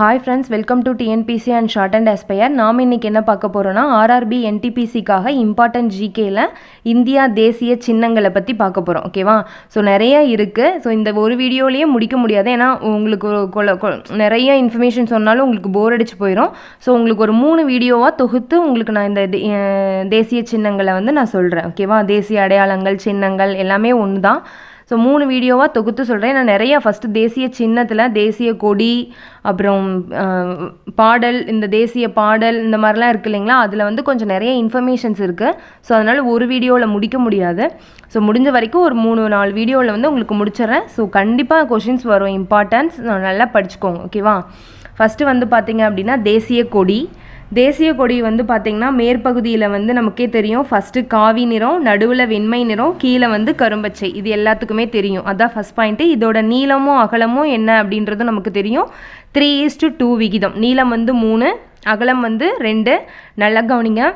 Hi friends, welcome to TNPC and SHORTHAND Aspire. நாம் இன்னைக்கு என்ன பார்க்க போறோம்னா RRB NTPC காக இம்பார்ட்டன்ட் GKல இந்தியா தேசிய சின்னங்களை பத்தி பார்க்க போறோம். ஓகேவா? சோ நிறைய இருக்கு. சோ இந்த ஒரு வீடியோலயே முடிக்க முடியாது. ஏனா உங்களுக்கு நிறைய இன்ஃபர்மேஷன் சொன்னாலும் உங்களுக்கு போர் அடிச்சு போயிடும். சோ உங்களுக்கு ஒரு 3 வீடியோவா தொகுத்து உங்களுக்கு நான் இந்த தேசிய சின்னங்களை வந்து நான் சொல்றேன். ஓகேவா? தேசிய அடையாளங்கள், சின்னங்கள் எல்லாமே ஒண்ணுதான். ஸோ 3 வீடியோவாக தொகுத்து சொல்கிறேன். நான் நிறையா ஃபஸ்ட்டு தேசிய சின்னத்தில் தேசிய கொடி, அப்புறம் பாடல், இந்த தேசிய பாடல் இந்த மாதிரிலாம் இருக்குது இல்லைங்களா, அதில் வந்து கொஞ்சம் நிறைய இன்ஃபர்மேஷன்ஸ் இருக்குது. ஸோ அதனால் ஒரு வீடியோவில் முடிக்க முடியாது. ஸோ முடிஞ்ச வரைக்கும் ஒரு 3-4 வீடியோவில் வந்து உங்களுக்கு முடிச்சிடுறேன். ஸோ கண்டிப்பாக கொஷின்ஸ் வரும், இம்பார்ட்டன்ஸ் நல்லா படிச்சுக்கோங்க. ஓகேவா? ஃபஸ்ட்டு வந்து பார்த்திங்க அப்படின்னா தேசிய கொடி. தேசிய கொடி வந்து பார்த்திங்கன்னா மேற்பகுதியில் வந்து நமக்கே தெரியும். ஃபஸ்ட்டு காவி நிறம், நடுவில் வெண்மை நிறம், கீழே வந்து கரும்பச்சை. இது எல்லாத்துக்குமே தெரியும். அதான் ஃபஸ்ட் பாயிண்ட்டு. இதோட நீளமும் அகலமும் என்ன அப்படின்றதும் நமக்கு தெரியும். 3:2 விகிதம். நீளம் வந்து 3, அகலம் வந்து 2. நல்லா கவனிங்க.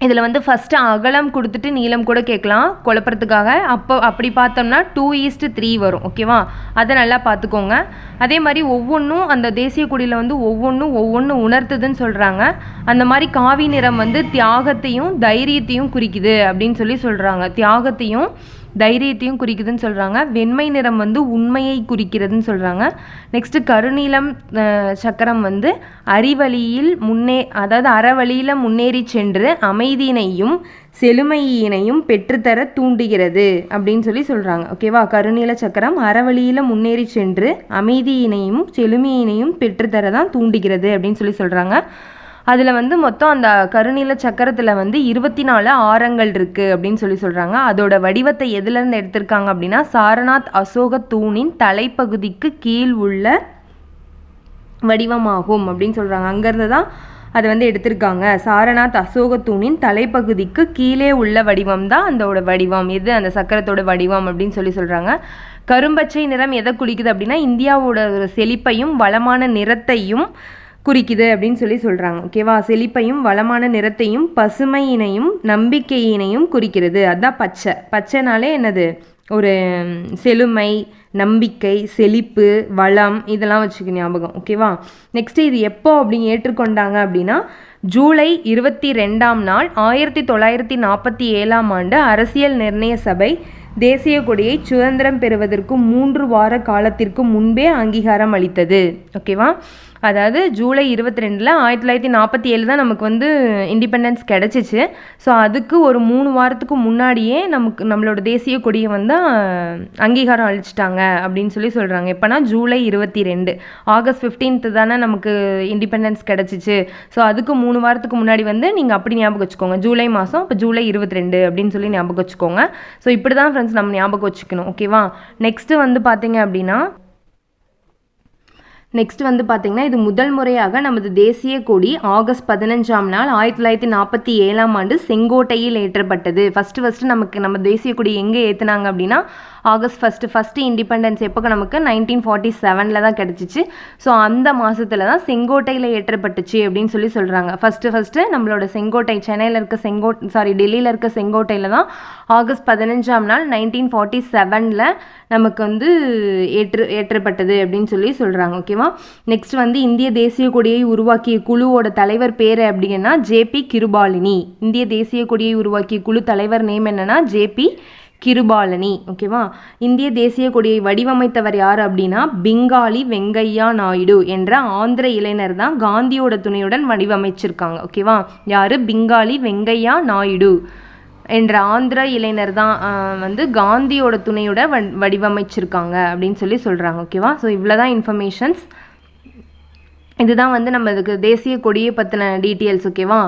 இதில் வந்து ஃபஸ்ட்டு அகலம் கொடுத்துட்டு நீளம் கூட கேட்கலாம் குழப்பறதுக்காக. அப்படி பார்த்தோம்னா 2:3 வரும். ஓகேவா? அதை நல்லா பார்த்துக்கோங்க. அதே மாதிரி ஒவ்வொன்றும் அந்த தேசிய கொடியில் வந்து ஒவ்வொன்று உணர்த்துதுன்னு சொல்கிறாங்க. அந்த மாதிரி காவி நிறம் வந்து தியாகத்தையும் தைரியத்தையும் குறிக்குது அப்படின்னு சொல்லி சொல்கிறாங்க. தியாகத்தையும் தைரியத்தையும் குறிக்குதுன்னு சொல்கிறாங்க. வெண்மை நிறம் வந்து உண்மையை குறிக்கிறதுன்னு சொல்கிறாங்க. நெக்ஸ்ட்டு கருநீலம் சக்கரம் வந்து அறவழியில் முன்னேறி சென்று அமைதியினையும் செழுமையினையும் பெற்றுத்தர தூண்டுகிறது அப்படின்னு சொல்லி சொல்கிறாங்க. ஓகேவா? கருநீல சக்கரம் அறவழியில் முன்னேறி சென்று அமைதியினையும் செழுமையினையும் பெற்றுத்தர தான் தூண்டுகிறது அப்படின்னு சொல்லி சொல்கிறாங்க. அதில் வந்து மொத்தம் அந்த கருநீல சக்கரத்தில் வந்து 24 ஆரங்கள் இருக்குது அப்படின்னு சொல்லி சொல்கிறாங்க. அதோட வடிவத்தை எதுலேருந்து எடுத்திருக்காங்க அப்படின்னா சாரநாத் அசோக தூணின் தலைப்பகுதிக்கு கீழ் உள்ள வடிவமாகும் அப்படின்னு சொல்கிறாங்க. அங்கேருந்து தான் அதை வந்து எடுத்திருக்காங்க. சாரநாத் அசோக தூணின் தலைப்பகுதிக்கு கீழே உள்ள வடிவம் தான் அதோட வடிவம். இது அந்த சக்கரத்தோட வடிவம் அப்படின்னு சொல்லி சொல்கிறாங்க. கரும்பச்சை நிறம் எதை குறிக்குது அப்படின்னா இந்தியாவோட ஒரு செழிப்பையும் வளமான நிறத்தையும் குறிக்குது அப்படின்னு சொல்லி சொல்கிறாங்க. ஓகேவா? செழிப்பையும் வளமான நிறத்தையும் பசுமையினையும் நம்பிக்கையினையும் குறிக்கிறது. அதுதான் பச்சை. பச்சைனாலே என்னது? ஒரு செழுமை, நம்பிக்கை, செழிப்பு, வளம் இதெல்லாம் வச்சுக்க ஞாபகம். ஓகேவா? நெக்ஸ்ட்டு இது எப்போ அப்படின்னு ஏற்றுக்கொண்டாங்க அப்படின்னா ஜூலை 22ஆம் நாள் 1947ஆம் ஆண்டு அரசியல் நிர்ணய சபை தேசிய கொடியை சுதந்திரம் பெறுவதற்கு 3 வார காலத்திற்கு முன்பே அங்கீகாரம் அளித்தது. ஓகேவா? அதாவது ஜூலை 22 1947 தான் நமக்கு வந்து இண்டிபெண்டன்ஸ் கிடச்சிச்சு. ஸோ அதுக்கு ஒரு 3 வாரத்துக்கு முன்னாடியே நம்மளோட தேசிய கொடியை வந்து அங்கீகாரம் அளிச்சிட்டாங்க அப்படின்னு சொல்லி சொல்கிறாங்க. எப்போனா ஜூலை 22. ஆகஸ்ட் 15 தானே நமக்கு இண்டிபெண்டன்ஸ் கிடச்சிச்சு. ஸோ அதுக்கு 3 வாரத்துக்கு முன்னாடி வந்து நீங்கள் அப்படி ஞாபகம் வச்சுக்கோங்க. ஜூலை மாதம் இப்போ ஜூலை 22 அப்படின்னு சொல்லி ஞாபகம் வச்சுக்கோங்க. ஸோ இப்படி தான் ஃப்ரெண்ட்ஸ் நம்ம ஞாபகம் வச்சுக்கணும். ஓகேவா? நெக்ஸ்ட்டு வந்து பார்த்தீங்க அப்படின்னா இது முதல் முறையாக நமது தேசிய கொடி ஆகஸ்ட் 15ஆம் நாள் 1947ஆம் ஆண்டு செங்கோட்டையில் ஏற்றப்பட்டது. ஃபஸ்ட்டு நம்ம தேசிய கொடி எங்கே ஏற்றுனாங்க அப்படின்னா ஆகஸ்ட் ஃபஸ்ட்டு இண்டிபெண்டன்ஸ் எப்போ நமக்கு 1947 தான் கிடச்சிச்சு. ஸோ அந்த மாதத்தில் தான் செங்கோட்டையில் ஏற்றப்பட்டுச்சு அப்படின்னு சொல்லி சொல்கிறாங்க. ஃபஸ்ட்டு நம்மளோட செங்கோட்டை சென்னையில் இருக்க டெல்லியில் இருக்க செங்கோட்டையில் தான் ஆகஸ்ட் 15ஆம் நாள் 1947 நமக்கு வந்து ஏற்றப்பட்டது அப்படின்னு சொல்லி சொல்கிறாங்க. ஓகேவா? நெக்ஸ்ட் வந்து இந்திய தேசிய கொடியை உருவாக்கிய குழுவோட தலைவர் பேர் அப்படின்னா JP கிருபாலினி. இந்திய தேசிய கொடியை உருவாக்கிய குழு தலைவர் நேம் என்னன்னா JP கிருபாலினி. ஓகேவா? இந்திய தேசிய கொடியை வடிவமைத்தவர் யார் அப்படின்னா பிங்காலி வெங்கையா நாயுடு என்ற ஆந்திர இளைஞர் தான் காந்தியோட துணையுடன் வடிவமைச்சிருக்காங்க. ஓகேவா? யாரு? பிங்காலி வெங்கையா நாயுடு என்ற ஆந்திர இளைஞர் தான் வந்து காந்தியோட துணையோட வடிவமைச்சிருக்காங்க அப்படின்னு சொல்லி சொல்கிறாங்க. ஓகேவா? ஸோ இவ்வளோதான் இன்ஃபர்மேஷன்ஸ். இதுதான் வந்து நம்ம இதுக்கு தேசிய கொடியை பற்றின டீட்டெயில்ஸ். ஓகேவா?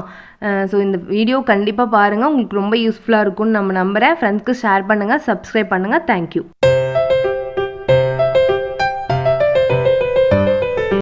ஸோ இந்த வீடியோ கண்டிப்பாக பாருங்கள். உங்களுக்கு ரொம்ப யூஸ்ஃபுல்லாக இருக்கும்னு நம்ம நம்புகிறேன். ஃப்ரெண்ட்ஸ்க்கு ஷேர் பண்ணுங்கள், சப்ஸ்கிரைப் பண்ணுங்கள். தேங்க்யூ.